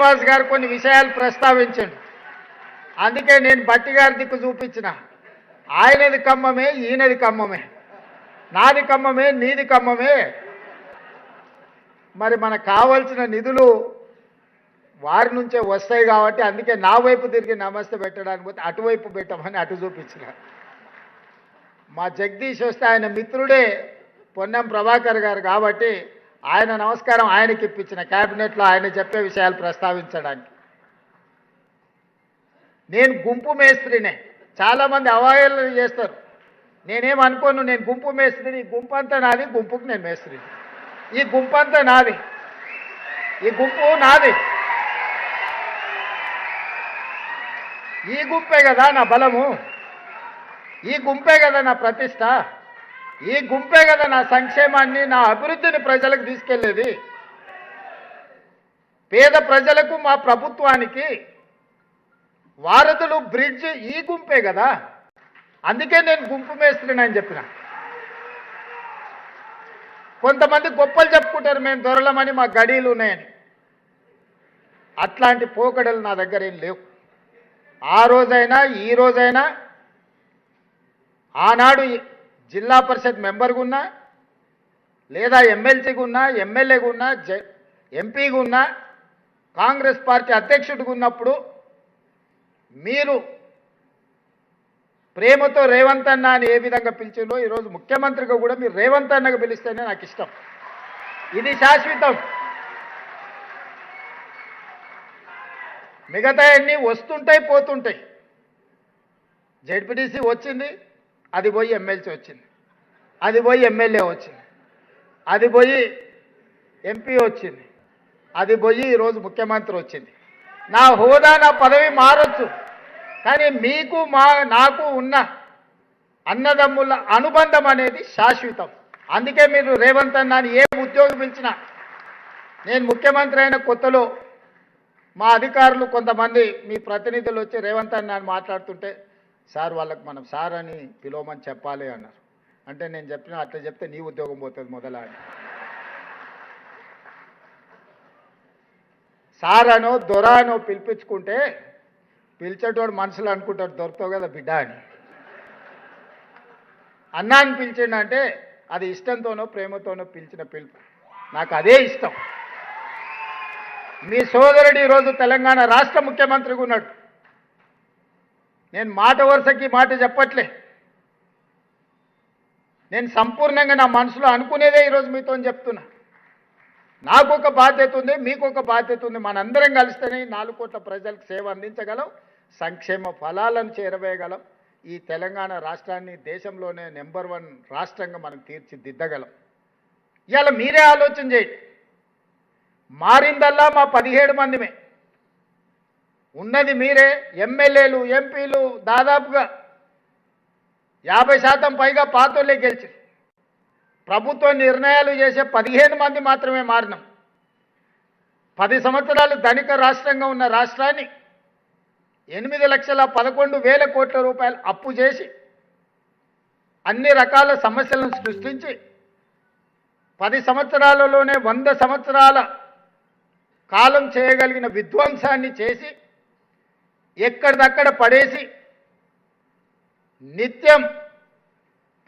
శ్రీనివాస్ గారు కొన్ని విషయాలు ప్రస్తావించండి. అందుకే నేను బట్టి గారి దిక్కు చూపించిన. ఆయనది కమ్మమే, ఈయనది కమ్మమే, నాది కమ్మమే, నీది కమ్మమే. మరి మనకు కావాల్సిన నిధులు వారి నుంచే వస్తాయి కాబట్టి అందుకే నా వైపు తిరిగి నమస్తే పెట్టడానికి పోతే అటువైపు పెట్టమని అటు చూపించిన. మా జగదీష్ వస్తే ఆయన మిత్రుడే పొన్నం ప్రభాకర్ గారు కాబట్టి ఆయన నమస్కారం ఆయనకి ఇప్పించిన క్యాబినెట్లో ఆయన చెప్పే విషయాలు ప్రస్తావించడానికి. నేను గుంపు మేస్త్రినే. చాలామంది అవహేళన చేస్తారు. నేనేమనుకోను, నేను గుంపు మేస్త్రిని. ఈ గుంపు అంతా నాది, గుంపుకు నేను మేస్త్రిని. ఈ గుంపు అంతా నాది, ఈ గుంపు నాది. ఈ గుంపే కదా నా బలము, ఈ గుంపే కదా నా ప్రతిష్ట, ఈ గుంపే కదా నా సంక్షేమాన్ని, నా అభివృద్ధిని ప్రజలకు తీసుకెళ్లేది. పేద ప్రజలకు మా ప్రభుత్వానికి వారధులు బ్రిడ్జ్ ఈ గుంపే కదా. అందుకే నేను గుంపు మేస్త్రిని అని చెప్పిన. కొంతమంది గొప్పలు చెప్పుకుంటారు, మేము దొరలమని, మా గడీలు ఉన్నాయని. అట్లాంటి పోకడలు నా దగ్గర ఏం లేవు. ఆ రోజైనా ఈ రోజైనా, ఆనాడు జిల్లా పరిషత్ మెంబర్గా ఉన్నా, లేదా ఎమ్మెల్సీగా ఉన్నా, ఎమ్మెల్యేగా ఉన్నా, ఎంపీగా ఉన్నా, కాంగ్రెస్ పార్టీ అధ్యక్షుడిగా ఉన్నప్పుడు మీరు ప్రేమతో రేవంత్ అన్న అని ఏ విధంగా పిలిచిందో ఈరోజు ముఖ్యమంత్రిగా కూడా మీరు రేవంత్ అన్నగా పిలిస్తేనే నాకు ఇష్టం. ఇది శాశ్వతం. మిగతా అన్నీ వస్తుంటాయి, పోతుంటాయి. జెడ్పీటీసీ వచ్చింది, అది పోయి ఎమ్మెల్సీ వచ్చింది, అది పోయి ఎమ్మెల్యే వచ్చింది, అది పోయి ఎంపీ వచ్చింది, అది పోయి ఈరోజు ముఖ్యమంత్రి వచ్చింది. నా హోదా, నా పదవి మారొచ్చు, కానీ మీకు నాకు ఉన్న అన్నదమ్ముల అనుబంధం అనేది శాశ్వతం. అందుకే మీరు రేవంత్ అన్న అని ఏ ఉద్యోగం పిలిచినా, నేను ముఖ్యమంత్రి అయిన కొత్తలో మా అధికారులు కొంతమంది మీ ప్రతినిధులు వచ్చి రేవంత్ అన్న అని మాట్లాడుతుంటే, సార్ వాళ్ళకి మనం సార్ అని పిలవమని చెప్పాలి అన్నారు. అంటే నేను చెప్పిన అట్లా చెప్తే నీ ఉద్యోగం పోతుంది మొదలా అని. సార్ అనో దొర అనో పిలిపించుకుంటే పిలిచేటోడు మనసులో అనుకుంటాడు, దొరుకుతావు కదా బిడ్డ అని. అన్నాన్ని పిలిచిండంటే అది ఇష్టంతోనో ప్రేమతోనో పిలిచిన పిలుపు. నాకు అదే ఇష్టం. మీ సోదరుడు ఈరోజు తెలంగాణ రాష్ట్ర ముఖ్యమంత్రిగా ఉన్నాడు. నేను మాట వరుసకి మాట చెప్పట్లే. నేను సంపూర్ణంగా నా మనసులో అనుకునేదే ఈరోజు మీతో చెప్తున్నా. నాకు ఒక బాధ్యత ఉంది, మీకు ఒక బాధ్యత ఉంది. మనందరం కలిస్తేనే 4 కోట్ల ప్రజలకు సేవ అందించగలం, సంక్షేమ ఫలాలను చేరవేయగలం. ఈ తెలంగాణ రాష్ట్రాన్ని దేశంలోనే నెంబర్ 1 రాష్ట్రంగా మనం తీర్చిదిద్దగలం. ఇవాళ మీరే ఆలోచన చేయండి. మారిందల్లా మా 17 మందిమే. ఉన్నది మీరే. ఎమ్మెల్యేలు, ఎంపీలు దాదాపుగా 50% పైగా పాతోళ్ళే గెలిచింది. ప్రభుత్వ నిర్ణయాలు చేసే 15 మంది మాత్రమే మారినాం. 10 సంవత్సరాలు ధనిక రాష్ట్రంగా ఉన్న రాష్ట్రాన్ని 8,11,000 కోట్ల రూపాయలు అప్పు చేసి అన్ని రకాల సమస్యలను సృష్టించి 10 సంవత్సరాలలోనే 100 సంవత్సరాల కాలం చేయగలిగిన విధ్వంసాన్ని చేసి ఎక్కడిదక్కడ పడేసి నిత్యం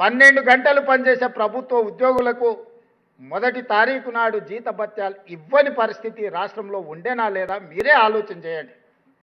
12 గంటలు పనిచేసే ప్రభుత్వ ఉద్యోగులకు మొదటి తారీఖు నాడు జీతభత్యాలు ఇవ్వని పరిస్థితి రాష్ట్రంలో ఉండేనా లేదా మీరే ఆలోచన చేయండి.